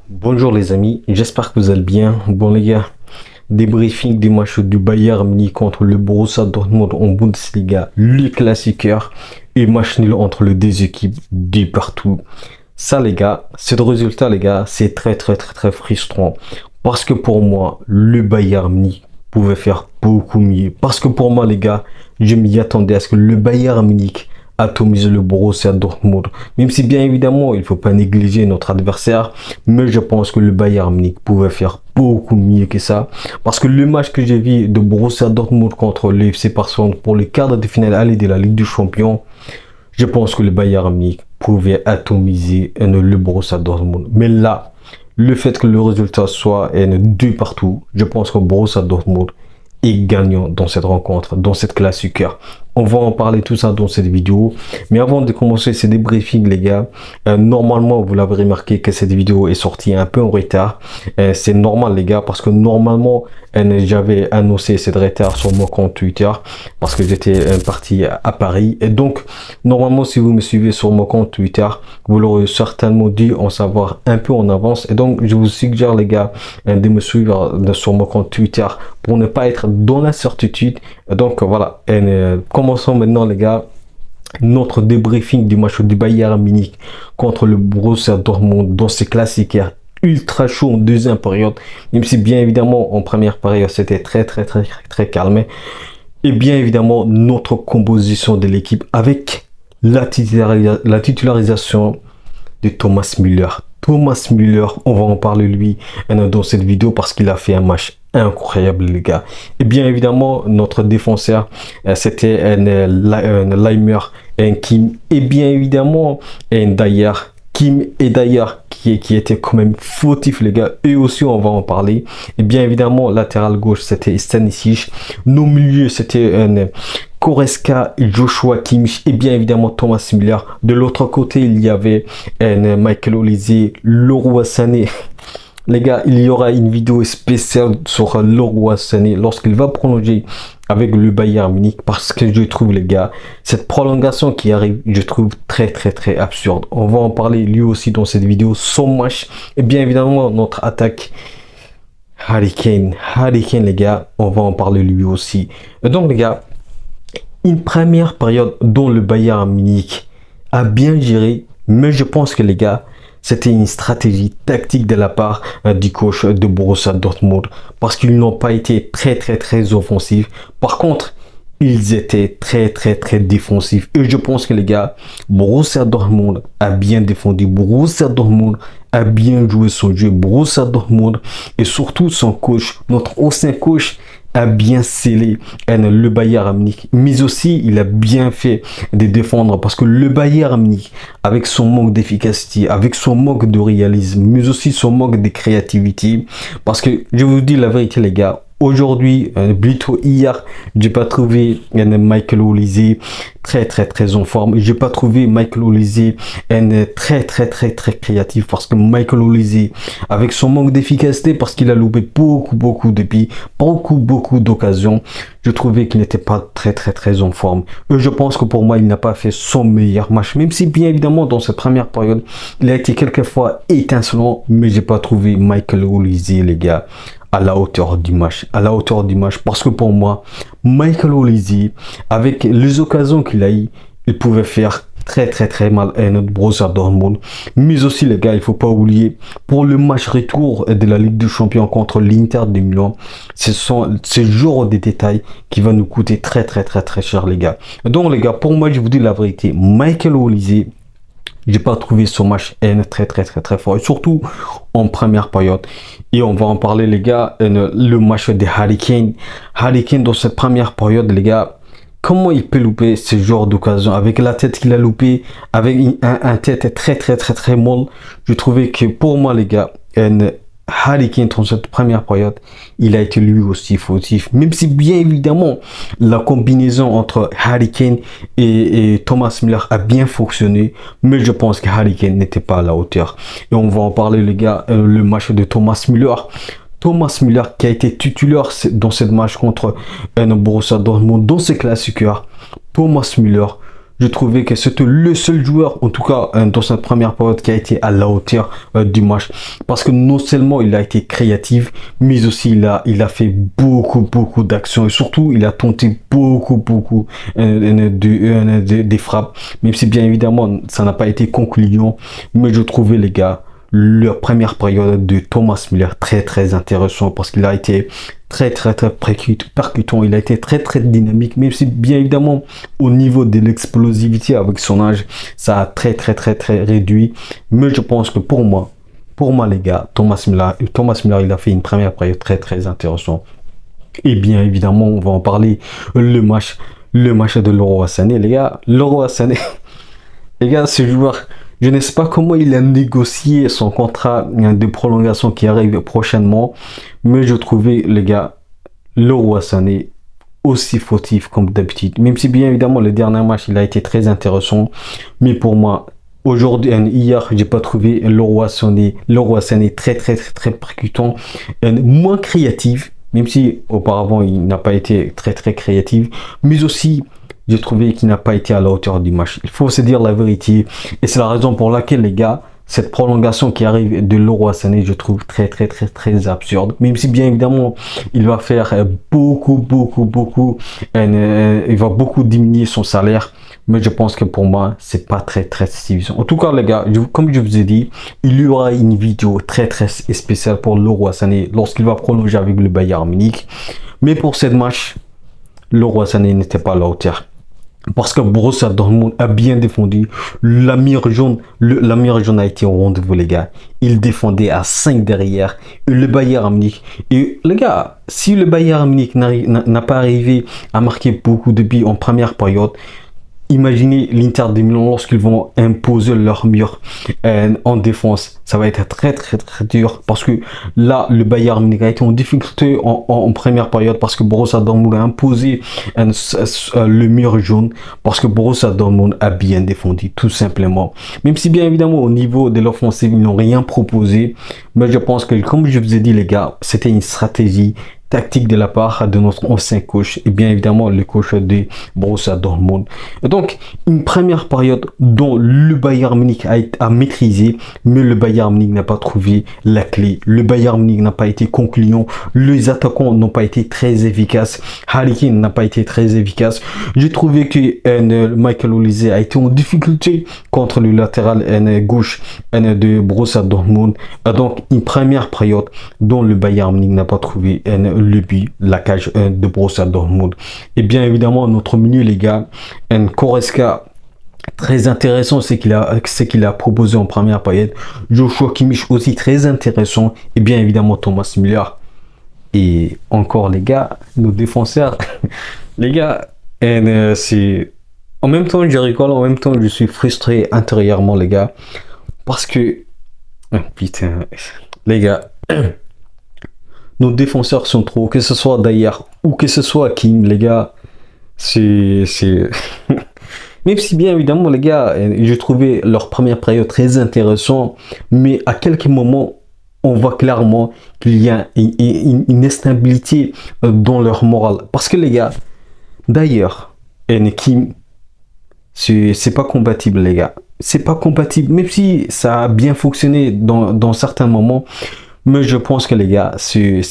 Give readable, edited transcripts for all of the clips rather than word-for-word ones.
Bonjour les amis, j'espère que vous allez bien. Bon les gars, débriefing du match du Bayern Munich contre le Borussia Dortmund en Bundesliga, le classiqueur et match nul entre les deux équipes du partout. Ça les gars, ce résultat les gars, c'est très frustrant. Parce que pour moi, le Bayern Munich pouvait faire beaucoup mieux. Parce que pour moi les gars, je m'y attendais à ce que le Bayern Munich atomiser le Borussia Dortmund. Même si bien évidemment, il ne faut pas négliger notre adversaire, mais je pense que le Bayern Munich pouvait faire beaucoup mieux que ça. Parce que le match que j'ai vu de Borussia Dortmund contre le FC Barcelone pour le quart de finale aller de la Ligue des Champions, je pense que le Bayern Munich pouvait atomiser le Borussia Dortmund. Mais là, le fait que le résultat soit 2 partout, je pense que Borussia Dortmund est gagnant dans cette rencontre, dans cette classiqueur. On va en parler tout ça dans cette vidéo. Mais avant de commencer ce débriefing, les gars, normalement, vous l'avez remarqué que cette vidéo est sortie un peu en retard. C'est normal, les gars, parce que normalement, j'avais annoncé cette retard sur mon compte Twitter parce que j'étais parti à Paris. Et donc, normalement, si vous me suivez sur mon compte Twitter, vous l'aurez certainement dû en savoir un peu en avance. Et donc, je vous suggère, les gars, de me suivre sur mon compte Twitter pour ne pas être dans l'incertitude. Donc, voilà. Commençons maintenant les gars notre débriefing du match du Bayern Munich contre le Borussia Dortmund dans ces classiquaires ultra chaud en deuxième période, même si bien évidemment en première période c'était très calme. Et bien évidemment notre composition de l'équipe avec la titularisation de Thomas Müller. Thomas Müller, on va en parler lui dans cette vidéo parce qu'il a fait un match incroyable les gars. Et bien évidemment notre défenseur c'était un Leimer, un Kim et bien évidemment un Dyer. Kim et Dyer qui était quand même fautif les gars, eux aussi on va en parler. Et bien évidemment latéral gauche c'était Stanisic, nos milieux c'était un Goretzka, Joshua Kimmich et bien évidemment Thomas Müller. De l'autre côté il y avait un Michael Olise, Leroy Sané. Les gars, il y aura une vidéo spéciale sur Leroy Sané lorsqu'il va prolonger avec le Bayern Munich parce que je trouve les gars, cette prolongation qui arrive, je trouve très absurde. On va en parler lui aussi dans cette vidéo, son match et bien évidemment notre attaque Harry Kane les gars, on va en parler lui aussi. Et donc les gars, une première période dont le Bayern Munich a bien géré, mais je pense que les gars, c'était une stratégie tactique de la part du coach de Borussia Dortmund parce qu'ils n'ont pas été très offensifs. Par contre, ils étaient très défensifs. Et je pense que les gars, Borussia Dortmund a bien défendu. Borussia Dortmund a bien joué son jeu. Borussia Dortmund et surtout son coach, notre ancien coach, a bien scellé le Bayern Munich, mais aussi il a bien fait de défendre parce que le Bayern Munich, avec son manque d'efficacité, avec son manque de réalisme, mais aussi son manque de créativité, parce que je vous dis la vérité les gars, aujourd'hui, plutôt hier, j'ai pas trouvé Michael Olise très en forme. J'ai pas trouvé Michael Olise très créatif parce que Michael Olise, avec son manque d'efficacité, parce qu'il a loupé beaucoup de billes, beaucoup d'occasions, je trouvais qu'il n'était pas très en forme. Et je pense que pour moi, il n'a pas fait son meilleur match, même si bien évidemment dans cette première période, il a été quelquefois étincelant, mais j'ai pas trouvé Michael Olise les gars à la hauteur du match, parce que pour moi, Michael Olise, avec les occasions qu'il a eu, il pouvait faire très mal à notre Borussia Dortmund. Mais aussi les gars, il faut pas oublier, pour le match retour de la Ligue des Champions contre l'Inter de Milan, ce sont ce genre de détails qui va nous coûter très cher les gars. Donc les gars, pour moi, je vous dis la vérité, Michael Olise, j'ai pas trouvé ce match très fort, et surtout en première période. Et on va en parler les gars, le match de Harry Kane. Harry Kane dans cette première période les gars, comment il peut louper ce genre d'occasion avec la tête qu'il a loupé, avec un tête très molle. Je trouvais que pour moi les gars, Harry Kane dans cette première période, il a été lui aussi fautif, même si bien évidemment la combinaison entre Harry Kane et Thomas Müller a bien fonctionné, mais je pense que Harry Kane n'était pas à la hauteur. Et on va en parler les gars, le match de Thomas Müller. Thomas Müller qui a été titulaire dans cette match contre Borussia Dortmund dans ce classiqueur. Thomas Müller, je trouvais que c'était le seul joueur, en tout cas dans cette première période, qui a été à la hauteur du match. Parce que non seulement il a été créatif, mais aussi il a fait beaucoup d'actions. Et surtout, il a tenté beaucoup des frappes. Même si bien évidemment, ça n'a pas été concluant. Mais je trouvais, les gars, la première période de Thomas Müller très intéressant, parce qu'il a été très percutant, il a été très dynamique, même si bien évidemment au niveau de l'explosivité avec son âge, ça a très réduit. Mais je pense que pour moi les gars, Thomas Müller, il a fait une première période très intéressante. Et bien évidemment, on va en parler, le match de Leroy Sané, les gars. Leroy Sané, les gars, ce joueur, je ne sais pas comment il a négocié son contrat de prolongation qui arrive prochainement, mais je trouvais, les gars, Leroy Sané aussi fautif comme d'habitude. Même si bien évidemment le dernier match il a été très intéressant, mais pour moi aujourd'hui, hier, j'ai pas trouvé Leroy Sané très percutant, moins créatif, même si auparavant il n'a pas été très créatif, mais aussi j'ai trouvé qu'il n'a pas été à la hauteur du match. Il faut se dire la vérité. Et c'est la raison pour laquelle, les gars, cette prolongation qui arrive de Leroy Sané, je trouve très absurde. Même si, bien évidemment, il va faire beaucoup, il va beaucoup diminuer son salaire. Mais je pense que pour moi, c'est pas très suffisant. En tout cas, les gars, comme je vous ai dit, il y aura une vidéo très spéciale pour Leroy Sané lorsqu'il va prolonger avec le Bayern Munich. Mais pour cette match, Leroy Sané n'était pas à la hauteur. Parce que Borussia Dortmund a bien défendu. La mire jaune a été au rendez-vous, les gars. Il défendait à 5 derrière. Et le Bayern Munich. Et les gars, si le Bayern Munich n'a pas arrivé à marquer beaucoup de buts en première période, imaginez l'Inter de Milan lorsqu'ils vont imposer leur mur en défense. Ça va être très dur, parce que là, le Bayern Munich a été en difficulté en première période, parce que Borussia Dortmund a imposé le mur jaune, parce que Borussia Dortmund a bien défendu, tout simplement. Même si bien évidemment au niveau de l'offensive, ils n'ont rien proposé, mais je pense que, comme je vous ai dit, les gars, c'était une stratégie tactique de la part de notre ancien coach, et bien évidemment le coach de Borussia Dortmund. Et donc une première période dont le Bayern Munich a maîtrisé, mais le Bayern Munich n'a pas trouvé la clé. Le Bayern Munich n'a pas été concluant. Les attaquants n'ont pas été très efficaces. Harry Kane n'a pas été très efficace. J'ai trouvé que Michael Olise a été en difficulté contre le latéral gauche de Borussia Dortmund. Et donc une première période dont le Bayern Munich n'a pas trouvé le but, la cage de Borussia Dortmund. Et bien évidemment, notre milieu, les gars, Goretzka, très intéressant ce qu'il a proposé en première période. Joshua Kimmich aussi très intéressant. Et bien évidemment, Thomas Müller. Et encore, les gars, nos défenseurs, les gars, c'est... En même temps, je rigole, en même temps, je suis frustré intérieurement, les gars. Parce que... putain, les gars... Nos défenseurs sont trop, que ce soit d'ailleurs ou que ce soit Kim, les gars, c'est... Même si bien évidemment, les gars, j'ai trouvé leur première période très intéressant, mais à quelques moments, on voit clairement qu'il y a une instabilité dans leur morale. Parce que les gars, d'ailleurs, Kim, c'est pas compatible, les gars. C'est pas compatible, même si ça a bien fonctionné dans certains moments. Mais je pense que, les gars, c'est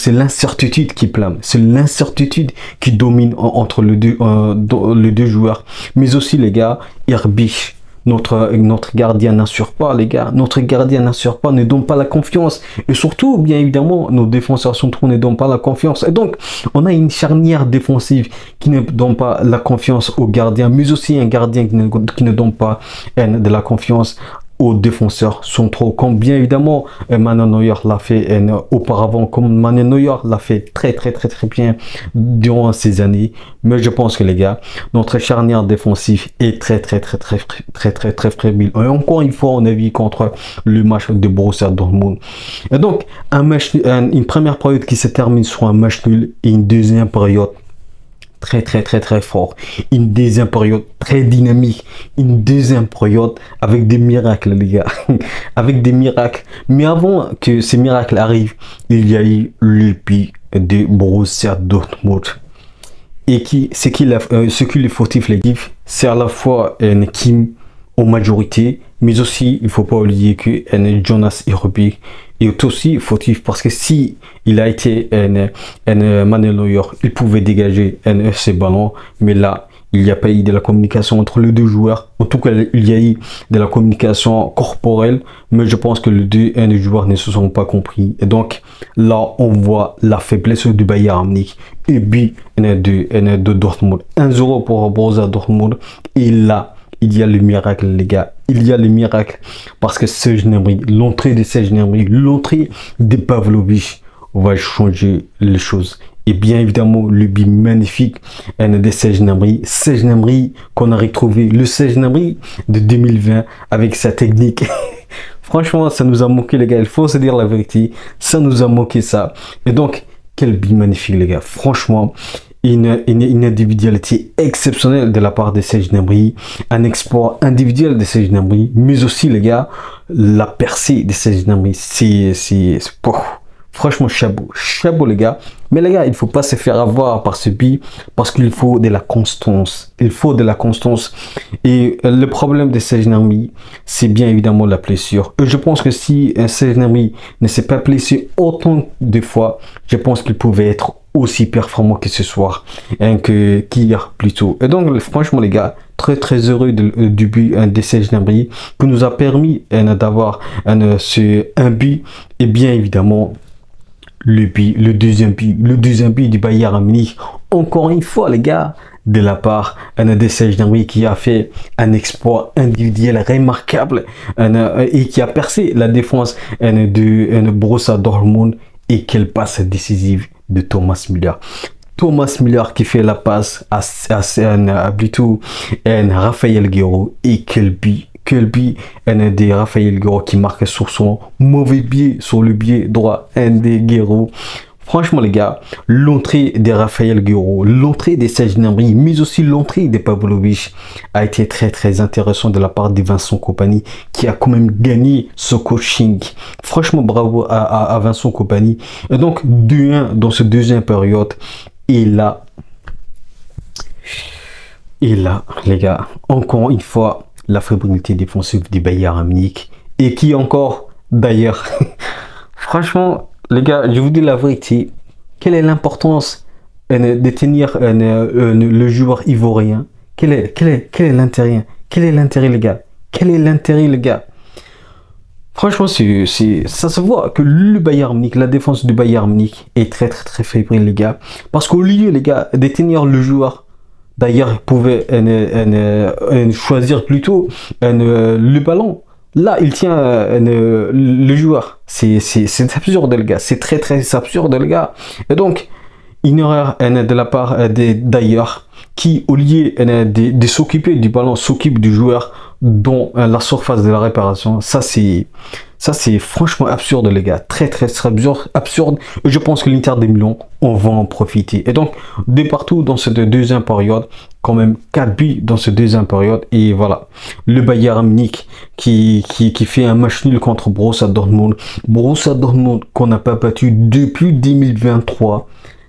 l'incertitude qui plane. C'est l'incertitude qui domine entre les deux joueurs. Mais aussi, les gars, Herbich, notre gardien n'assure pas, les gars. Notre gardien n'assure pas, ne donne pas la confiance. Et surtout, bien évidemment, nos défenseurs centraux ne donnent pas la confiance. Et donc, on a une charnière défensive qui ne donne pas la confiance au gardien, mais aussi un gardien qui ne donne pas de la confiance aux défenseurs centraux, comme bien évidemment Manuel Neuer l'a fait auparavant, comme Manuel Neuer l'a fait très bien durant ces années. Mais je pense que, les gars, notre charnière défensif est très fragile. Et encore une fois, on a vu contre le match de Borussia Dortmund. Et donc une première période qui se termine sur un match nul, et une deuxième période très fort, une deuxième période très dynamique, une deuxième période avec des miracles, les gars. Avec des miracles. Mais avant que ces miracles arrivent, il y a eu le but de Borussia Dortmund. Et ce qui est fautif, les gars, c'est à la fois Kim en majorité, mais aussi il faut pas oublier que Jonas Irobi est aussi fautif parce que si il a été Manuel Neuer, il pouvait dégager ses ballons, mais là il n'y a pas eu de la communication entre les deux joueurs. En tout cas, il y a eu de la communication corporelle, mais je pense que les deux joueurs ne se sont pas compris. Et donc, là, on voit la faiblesse du Bayern Munich. Et puis, de Dortmund. 1-0 pour Borussia Dortmund. Et là, il y a le miracle, les gars. Il y a le miracle. Parce que Serge Gnabry, l'entrée de Serge Gnabry, l'entrée de Pavlovic va changer les choses. Et bien évidemment, le but magnifique de Serge Gnabry. Serge Gnabry qu'on a retrouvé. Le Serge Gnabry de 2020 avec sa technique. Franchement, ça nous a manqué, les gars. Il faut se dire la vérité. Ça nous a manqué, ça. Et donc, quel but magnifique, les gars. Franchement, une individualité exceptionnelle de la part de Serge Gnabry. Un exploit individuel de Serge Gnabry. Mais aussi, les gars, la percée de Serge Gnabry. Franchement, chapeau les gars. Mais les gars, il ne faut pas se faire avoir par ce but parce qu'il faut de la constance. Il faut de la constance. Et le problème de Serge Gnabry, c'est bien évidemment la blessure. Et je pense que si Serge Gnabry ne s'est pas blessé autant de fois, je pense qu'il pouvait être aussi performant que ce soir, qu'hier plutôt. Et donc, franchement les gars, très heureux du but de Serge Gnabry qui nous a permis d'avoir un but. Et bien évidemment, le deuxième but du Bayern Munich, encore une fois les gars, de la part de Serge Gnabry qui a fait un exploit individuel remarquable et qui a percé la défense de Borussia Dortmund. Et quelle passe décisive de Thomas Müller. Thomas Müller qui fait la passe à plutôt Raphaël Guerreiro. Et quel but de Raphaël Guerreiro qui marque sur son mauvais pied, sur le pied droit de Guerreiro. Franchement les gars, l'entrée de Raphaël Guerreiro, l'entrée de Serge Gnabry, mais aussi l'entrée de Pavlovic a été très intéressant de la part de Vincent Kompany qui a quand même gagné ce coaching. Franchement bravo à Vincent Kompany. Et donc 2-1 dans cette deuxième période. Et là les gars, encore une fois, la fébrilité défensive du Bayern Munich. Et qui encore d'ailleurs, franchement les gars, je vous dis la vérité. Quelle est l'importance de tenir le joueur ivoirien? Quel est l'intérêt? Quel est l'intérêt, les gars? Quel est l'intérêt, les gars? Franchement, ça se voit que le Bayern Munich, la défense du Bayern Munich est très fébrile, les gars. Parce qu'au lieu, les gars, de tenir le joueur, d'ailleurs, ils pouvaient choisir plutôt le ballon. Là, il tient le joueur. C'est absurde, les gars. C'est très absurde, les gars. Et donc, une erreur de la part d'ailleurs qui, au lieu de s'occuper du ballon, s'occupe du joueur dans la surface de la réparation. Ça, c'est franchement absurde, les gars. Très absurde. Et je pense que l'Inter de Milan, on va en profiter. Et donc, de partout dans cette deuxième période, quand même 4 buts dans cette deuxième période. Et voilà, le Bayern Munich qui fait un match nul contre Borussia Dortmund. Borussia Dortmund qu'on n'a pas battu depuis 2023.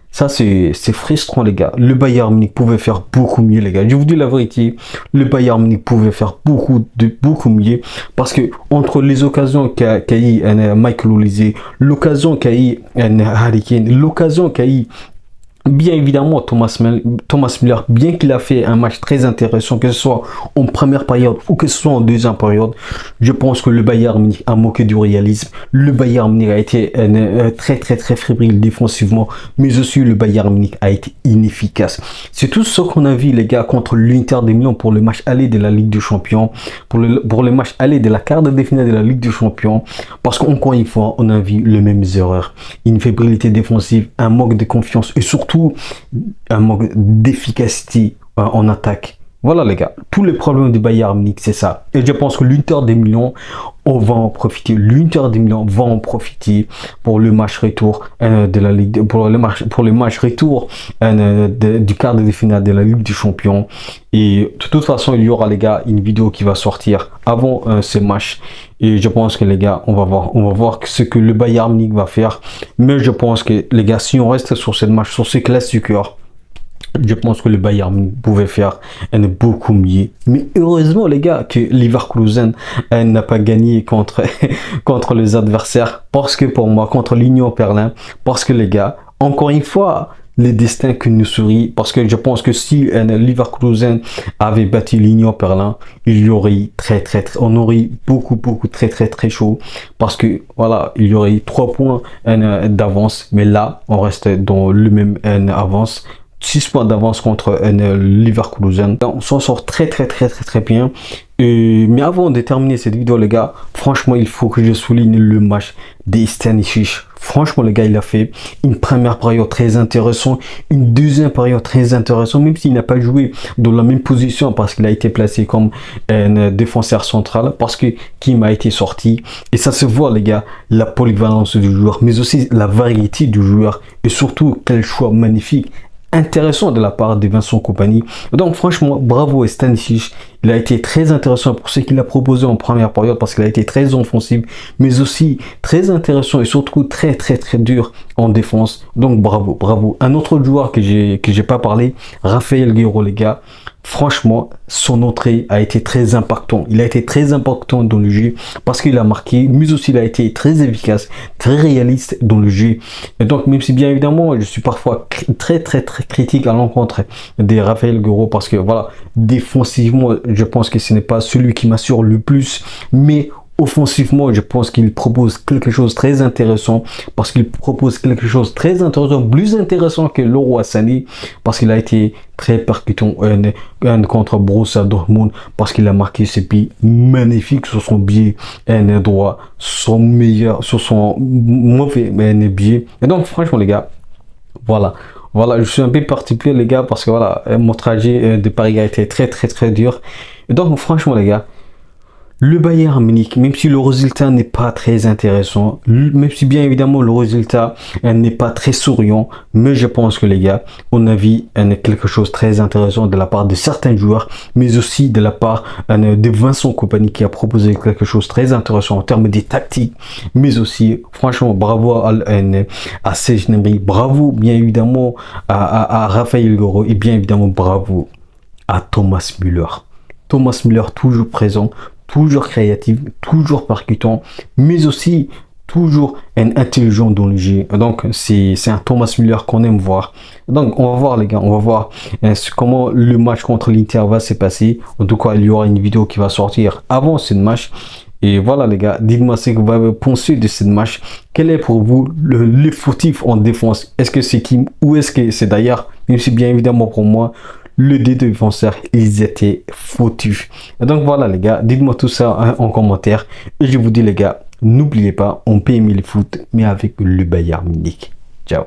Ça, c'est frustrant, les gars. Le Bayern Munich pouvait faire beaucoup mieux, les gars. Je vous dis la vérité. Le Bayern Munich pouvait faire beaucoup mieux. Parce que entre les occasions qu'a eu Michael Olise, l'occasion qu'a eu Harry Kane, l'occasion qu'a eu bien évidemment Thomas Müller, bien qu'il a fait un match très intéressant, que ce soit en première période ou que ce soit en deuxième période, je pense que le Bayern Munich a moqué du réalisme. Le Bayern Munich a été très fébrile défensivement, mais aussi le Bayern Munich a été inefficace. C'est tout ce qu'on a vu, les gars, contre l'Inter de Milan pour le match aller de la Ligue des Champions, pour le match aller de la quart de finale de la Ligue des Champions, parce qu'encore une fois, on a vu les mêmes erreurs. Une fébrilité défensive, un manque de confiance et surtout un manque d'efficacité en attaque. Voilà, les gars, tous les problèmes du Bayern Munich, c'est ça. Et je pense que l'Inter de Milan, on va en profiter. L'Inter de Milan va en profiter pour le match retour de la Ligue, pour le match retour du quart de finale de la Ligue des Champions. Et de toute façon, il y aura, les gars, une vidéo qui va sortir avant ce match. Et je pense que, les gars, on va voir ce que le Bayern Munich va faire. Mais je pense que, les gars, si on reste sur ce match, sur ce classiqueur, Je pense que le Bayern pouvait faire beaucoup mieux. Mais heureusement, les gars, que Leverkusen n'a pas gagné contre, contre les adversaires. Parce que pour moi, contre l'Union Berlin, parce que les gars, encore une fois, les destins qui nous sourient. Parce que je pense que si Leverkusen avait battu l'Union Berlin, il y aurait on aurait beaucoup très chaud. Parce que voilà, il y aurait 3 points d'avance. Mais là, on reste dans le même avance. 6 points d'avance contre Leverkusen. On s'en sort très bien. Mais avant de terminer cette vidéo, les gars, franchement, il faut que je souligne le match des Stanisic. Franchement, les gars, il a fait une première période très intéressante, une deuxième période très intéressante, même s'il n'a pas joué dans la même position parce qu'il a été placé comme un défenseur central, parce que Kim a été sorti. Et ça se voit, les gars, la polyvalence du joueur, mais aussi la variété du joueur, et surtout, quel choix magnifique, intéressant de la part de Vincent Kompany. Donc franchement, bravo à Stanisic. Il a été très intéressant pour ce qu'il a proposé en première période parce qu'il a été très offensif, mais aussi très intéressant et surtout très dur en défense. Donc bravo. Un autre joueur que j'ai pas parlé, Raphaël Guerreiro, les gars. Franchement, son entrée a été très impactant. Il a été très impactant dans le jeu parce qu'il a marqué, mais aussi il a été très efficace, très réaliste dans le jeu. Et donc, même si bien évidemment, je suis parfois très critique à l'encontre des Raphaël Guerreiro parce que voilà, défensivement, je pense que ce n'est pas celui qui m'assure le plus, mais offensivement, je pense qu'il propose quelque chose de très intéressant parce qu'il propose quelque chose de très intéressant, plus intéressant que Leroy Sané parce qu'il a été très percutant contre Borussia Dortmund parce qu'il a marqué ses pieds magnifiques sur son pied droit, son meilleur, sur son mauvais pied. Et donc, franchement, les gars, voilà, je suis un peu particulier, les gars, parce que voilà, mon trajet de Paris a été très dur. Et donc, franchement, les gars, le Bayern Munich, même si le résultat n'est pas très intéressant, même si bien évidemment le résultat n'est pas très souriant, mais je pense que les gars, on a vu quelque chose de très intéressant de la part de certains joueurs, mais aussi de la part de Vincent Kompany qui a proposé quelque chose de très intéressant en termes de tactique, mais aussi franchement bravo à Serge Gnabry, bravo bien évidemment à Raphaël Guerreiro et bien évidemment bravo à Thomas Müller. Thomas Müller toujours présent, toujours créatif, toujours percutant, mais aussi toujours intelligent dans le jeu. Donc, c'est un Thomas Müller qu'on aime voir. Donc, on va voir, les gars, on va voir comment le match contre l'Inter va se passer. En tout cas, il y aura une vidéo qui va sortir avant ce match. Et voilà, les gars, dites-moi ce que vous avez pensé de ce match. Quel est pour vous le fautif en défense? Est-ce que c'est Kim ou est-ce que c'est d'ailleurs, même si bien évidemment pour moi, le deux défenseurs, ils étaient fautifs. Et donc voilà, les gars, dites-moi tout ça en commentaire. Et je vous dis, les gars, n'oubliez pas, on peut aimer le foot, mais avec le Bayern Munich. Ciao.